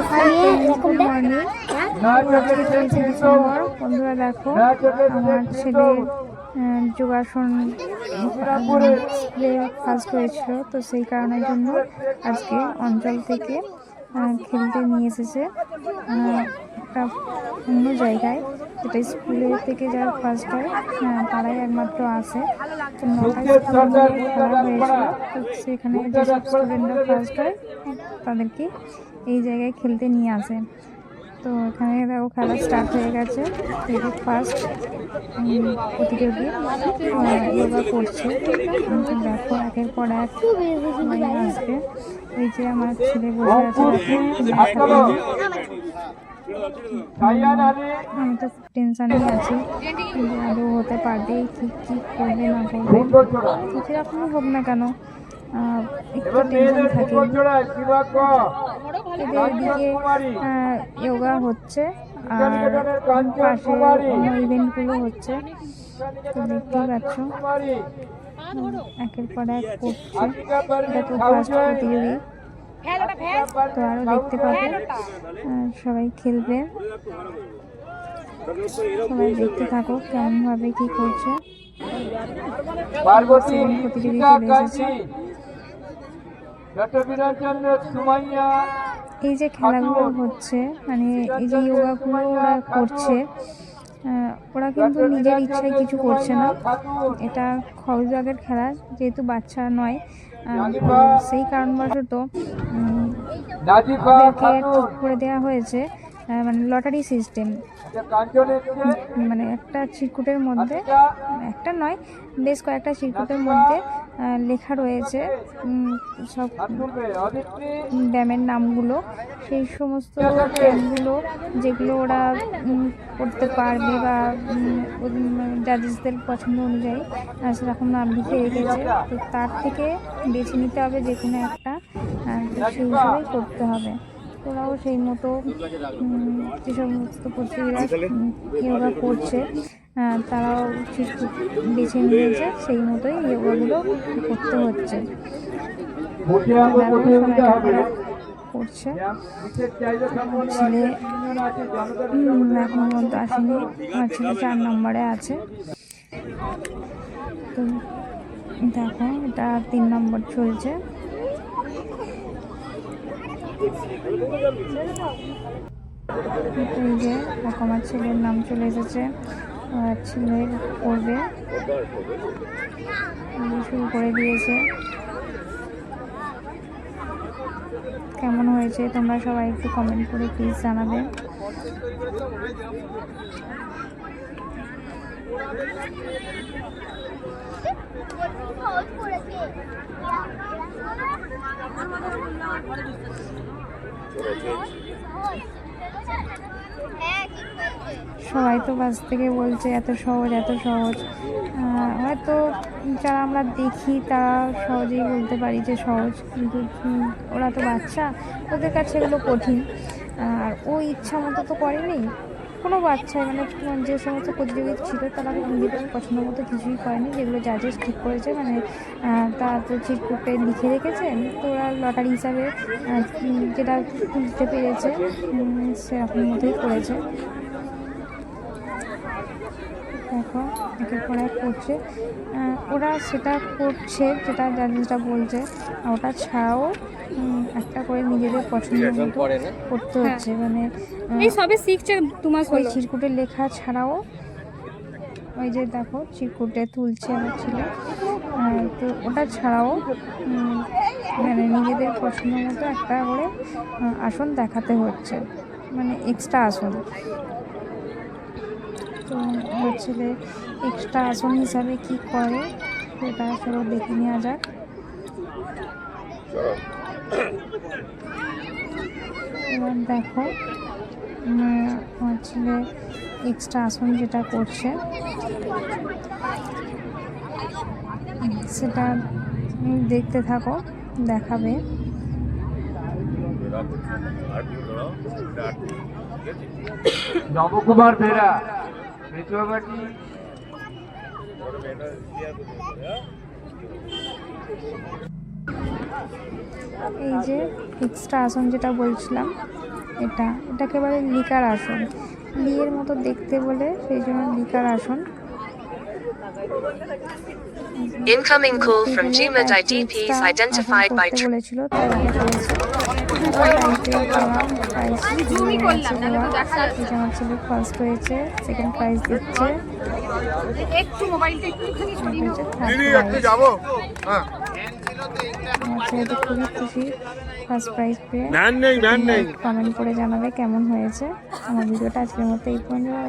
Good morning. আজকে 23 December. বন্ধুরা দেখো আমার ছেলের যোগাসন স্কুলে ফার্স্ট হয়েছিল, তো সেই কারণের জন্য আজকে অঞ্চল থেকে খেলতে নিয়ে এসেছে একটা অন্য জায়গায়, যেটা স্কুলে থেকে যারা ফার্স্ট হয় তারাই একমাত্র আসে। তো 9টায় খেলা হয়েছিল, তো সেখানে যেসব স্টুডেন্টরা ফার্স্ট হয় তাদেরকে এই জায়গায় খেলতে নিয়ে আসে। তো এখানে দেখো খেলা স্টার্ট হয়ে গেছে। ফার্স্ট প্রতিযোগী যোগা করছে, দেখো একের পর এক আসবে। এই যে আমার ছেলে বসে আছে, আমি তো খুব টেনশানেই আছি যে আদৌ হতে পারবে, কি কি করবে না করবে, যেরকমই হোক না কেন একটু টেনশন থাকে। এদের এদিকে যোগা হচ্ছে আর পাশে অন্য ইভেন্টগুলো হচ্ছে, তো দেখতেই পাচ্ছ একের পর এক করছে। এটা তো ফার্স্ট প্রতিযোগী, তো আরও দেখতে পাবে, সবাই খেলবে, সবাই দেখতে থাকো কেমনভাবে কি করছে। প্রতিযোগী চলে এসেছে। এই যে খেলাগুলো হচ্ছে, মানে এই যে যোগাগুলো ওরা করছে, ওরা কিন্তু নিজের ইচ্ছায় কিছু করছে না। এটা খবরদাগের খেলা, যেহেতু বাচ্চা নয়, সেই কারণবশত ওদেরকে ঠিক করে দেওয়া হয়েছে, মানে লটারি সিস্টেম, মানে একটা চিরকুটের মধ্যে, একটা নয় বেশ কয়েকটা চিরকুটের মধ্যে লেখা রয়েছে সব ব্যায়ামের নামগুলো, সেই সমস্ত ব্যায়ামগুলো যেগুলো ওরা করতে পারবে বা জাজেসদের পছন্দ অনুযায়ী সেরকম নাম লিখে রেখেছে। তো তার থেকে বেছে নিতে হবে যে কোনো একটা, সেই হিসাবেই করতে হবে। ওরাও সেই মতো যে সমস্ত প্রতিযোগীরা যোগা করছে তারাও ঠিক বেছে নিয়েছে, সেই মতোই যোগাগুলো করতে হচ্ছে। করছে ছেলে এখন পর্যন্ত আসেনি, আমার ছেলে 4 নম্বরে আছে। তো দেখো এটা 3 নম্বর চলছে। এই যে দেখো আমার ছেলের নাম চলে এসেছে, ছেলের করবে শুরু করে দিয়েছে। কেমন হয়েছে তোমরা সবাই একটু কমেন্ট করে প্লিজ জানাবে। সবাই তো বাস থেকে বলছে এত সহজ এত সহজ, হয়তো যারা আমরা দেখি তারা সহজেই বলতে পারি যে সহজ, কিন্তু ওরা তো বাচ্চা, ওদের কাছে এগুলো কঠিন। আর ও ইচ্ছা মতো তো করেনি, কোনো বাচ্চাই, মানে যে সমস্ত প্রতিযোগী ছিল তারা নিজেদের পছন্দ মতো কিছুই করেনি, যেগুলো জাজেস ঠিক করেছে, মানে তারা তো চিরকুটে লিখে রেখেছে, তো ওরা লটারি হিসাবে যেটা তুলতে পেরেছে সেরকম মতোই করেছে। দেখো একের পর এক করছে, ওরা সেটা করছে যেটা জাজেসরা বলছে, ওটা ছাড়াও একটা করে নিজেদের পছন্দ মতো করতে হচ্ছে, মানে সবে শিখছে তোমার ওই চিরকুটে লেখা ছাড়াও, ওই যে দেখো চিরকুটে তুলছে আমার ছেলে, তো ওটা ছাড়াও মানে নিজেদের পছন্দ মতো একটা করে আসন দেখাতে হচ্ছে, মানে এক্সট্রা আসন। তো আমার ছেলে এক্সট্রা আসন হিসাবে কি করে সেটা চলো দেখে নেওয়া যাক। এবার দেখো আমার ছেলে এক্সট্রা আসন যেটা করছে সেটা দেখতে থাকো, দেখাবে। নবকুমার বেরা এই যে এক্সট্রা আসন যেটা বলছিলাম এটাকে বলে লিকার আসন। লিয়ের মতো দেখতে বলে সেই জন্য লিকার আসন। Incoming call from Gmod IDPs identified by বলেছিল তাই এটা করেছে। আমার ছেলে ফার্স্ট হয়েছে, সেকেন্ড প্রাইজ দিচ্ছে। একটু মোবাইলটা একটুখানি সরিয়ে নাও। আমার ছেলে তো খুবই খুশি ফার্স্ট প্রাইজ পেয়ে। নেই কমেন্ট করে জানাবে কেমন হয়েছে। আমার ভিডিওটা আজকের মতো এই পর্যন্ত।